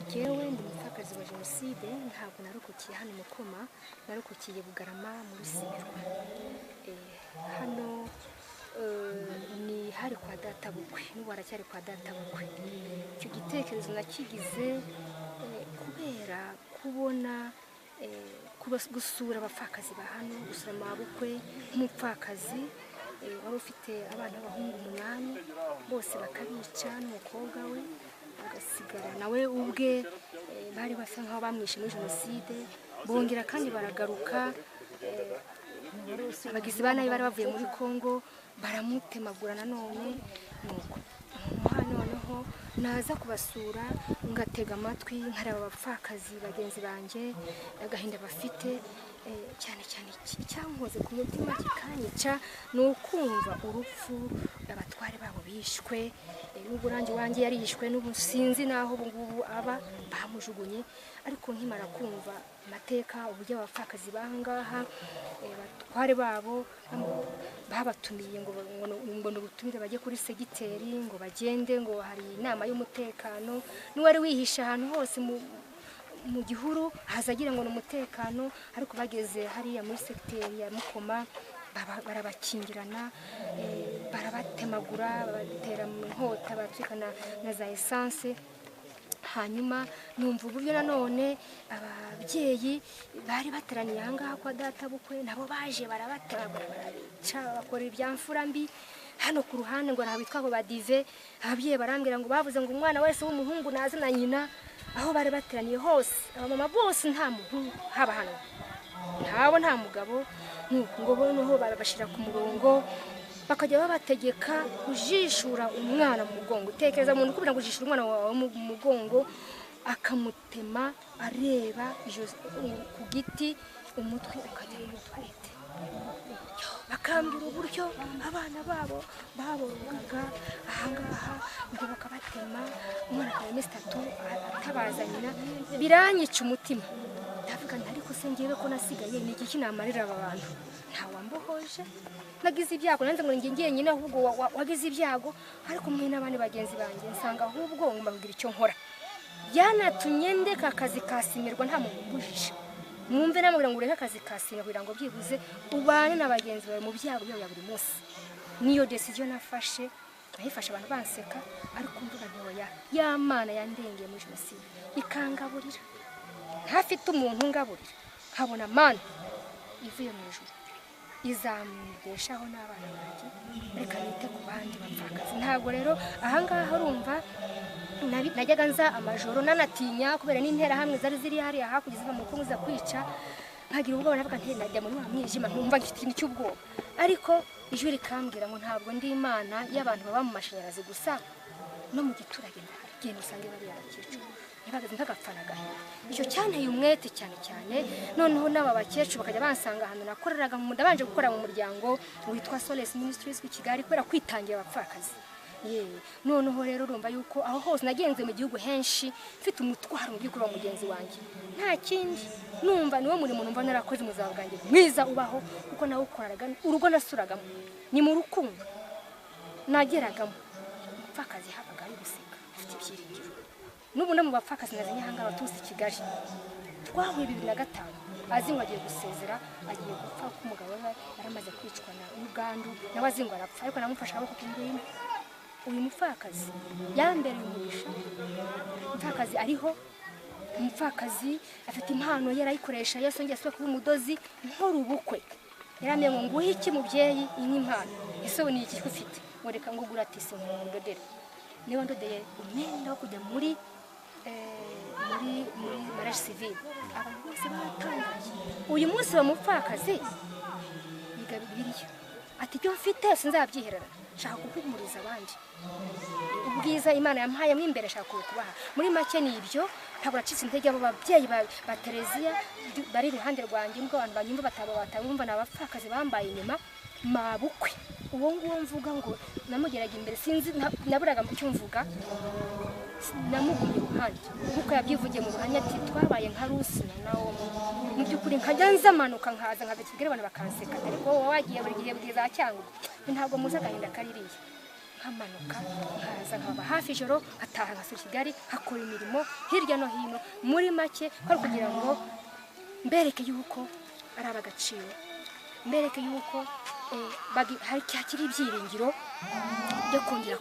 Jewe ndi umupfakazi wa jenoside ntabwo narokokiye hano Mukoma, narokokiye Bugarama muri Simirwa. Hano ni hari kwa data bukwe, n'ubu haracyari kwa data bukwe. Icyo gitekerezo nakigize kubera kubona gusura abapfakazi ba hano, gusura amabukwe nk'umupfakazi wari ufite abana b'abahungu 8 bose bakabica n'umukobwa we agasigara nawe ubwe, bari basa nkaho bamwishe muri jenoside, bongera kandi baragaruka. Abagizi ba nabi bari bavuye muri Kongo baramutemagura nanone. Nuko noneho naza kubasura ngatega amatwi nkareba abapfakazi bagenzi banje, agahinda bafite cyane cyane cyankoze ku mutima kikanyica n'ukumva urupfu abatware babo bishwe. N'uburangi wanje yarishwe n'ubu sinzi naho ubungubu aba bamujugunye, ariko nkimara kumva amateka uburyo abapfakazi bangaha batware babo babatumiye ngo ubutumire bajye kuri segiteri ngo bagende ngo hari inama y'umutekano, n'uwari wihisha ahantu hose mu gihuru hazagira ngo n'umutekano, ariko bageze hariya muri segiteri ya Mukoma barabakingirana, barabatemagura, babatera mu nkota, batwikana na za essence. Hanyuma numva uburyo nanone ababyeyi bari bateraniye ahangaha kwa data bukwe nabo baje barabatemagura, barabica, bakora ibyamfura mbi. Hano ku ruhande ngo nabitwa ngo badive, ababyeyi barambwira ngo bavuze ngo umwana wese w'umuhungu naze na nyina. Aho bari bateraniye hose abamama bose nta muhungu haba hano, nta mugabo. Ngo boneho barabashira ku murongo bakajya babategeka kujishura umwana mu mugongo. Tekereza umuntu kubira ngo ujishura umwana wawe mu mugongo, akamutema areba ku giti, umutwe ukajya mu twete. Bakambira uburyo abana babo baborogaga ahangaha, ngo bakabatema, umwana wa 3 atabazanyina. Biranyica umutima, ndavuga ariko se ngiye ko nasigaye ni iki namarira aba bantu? Ntawambohoje, nagize ibyago nanze ngo ngiye nyine, ahubwo wagize ibyago. Ariko mwe n'abandi bagenzi banjye nsanga ahubwo ngomba kugira icyo nkora. Byanatumye ndeka akazi kasimirwa nta muntu ubujije. Mwumve namubwira ngo ureke akazi kasimirwa kugira ngo byibuze ubane n'abagenzi bawe mu byago byo buri munsi. Niyo decision nafashe, nayifashe abantu banseka, ariko mvuga ntoya ya Mana yandengeye muri jenoside ikangaburira. Hafite umuntu ngaburira, nkabona Mana ivuye mu ijuru izamubeshaho n'abana banjye, reka nite ku bandi bapfakazi. Ntabwo rero ahangaha urumva najyaga nza amajoro nanatinya kubera n'intera hamwe zari ziri hariya hakurya ziva mu Kongo za kwica, nkagira ubwoba navuga nti najya muri mwijima, ntumva ngifite ikintu cy'ubwoba. Ariko ijwi rikambwira ngo ntabwo ndi Imana y'abantu baba mu mashanyarazi gusa, no mu giturage genda usange bari abakecuru ntibagaze ntagapfana gahe. Icyo cyanteye umwete cyane cyane. Noneho n'aba bakecuru bakajya bansanga ahantu nakoreraga ndabanje gukora mu muryango witwa Solace Ministries ku Kigali kubera kwitangira abapfakazi. Noneho rero urumva yuko aho hose nagenze mu gihugu henshi mfite umutwaro mu by'ukuri wa mugenzi wanjye, nta kindi numva niwo muri muntu mbona narakoze mu buzima bwanjye mwiza ubaho, kuko nawe ukoraraga urugo nasuragamo ni mu rukundo nageragamo. Umupfakazi habaga ari guseka afite ibyiringiro. N'ubu no mu bapfakazi nazanye hanga abatusi Kigali twahuye 2005, azi ngo agiye gusezera, agiye gupfa ku mugabo we yaramaze kwicwa na Ugandu, nawe azi ngo arapfa, ariko namufasha abako k'ingwino. Uyu mupfakazi yambereye umugisha. Umupfakazi ariho, umupfakazi afite impano yarayikoresha, yasongeye asubira kuba umudozi nkora ubukwe. Yarambye ngo nguhe iki mubyeyi impano, ese ni iki ufite? Ngo reka ngo gura ati se ndodere. Niba ndodeye umwenda wo kujya muri mariage civil, abantu bose baratangaye. Uyu munsi wa mupfakazi yiga Bibiliya, ati ibyo mfite sinzabyiherera, shaka kukumuriza abandi. Ubwiza Imana yampaye mu imbere shaka kubaha. Muri make ni ibyo, ntabwo nacitse intege. Abo babyeyi ba Tereziya bari iruhande rwanjye, mbwo abantu banyumva batabumva n'abapfakazi bambaye inyuma mabukwe. Uwo nguwo mvuga ngo namugeraga imbere, sinzi naburaga mu cyumvuga, namugumye iruhande kuko yabyivugiye mu ruhanya ati twabaye nka Rusi nawo. Mu by'ukuri nkajya nzamanuka nkaza nkabikigera abantu bakanseka, ariko wowe wagiye buri gihe bwiza cyangu ntabwo muza agahinda kaririye. nkamanuka nkaza nkaba hafi ijoro nkataha ngasura Kigali hakora imirimo hirya no hino muri make kwari kugira ngo mbereke yuko ari abagaciro, mbereke yuko hakiri ibyiringiro byo kongera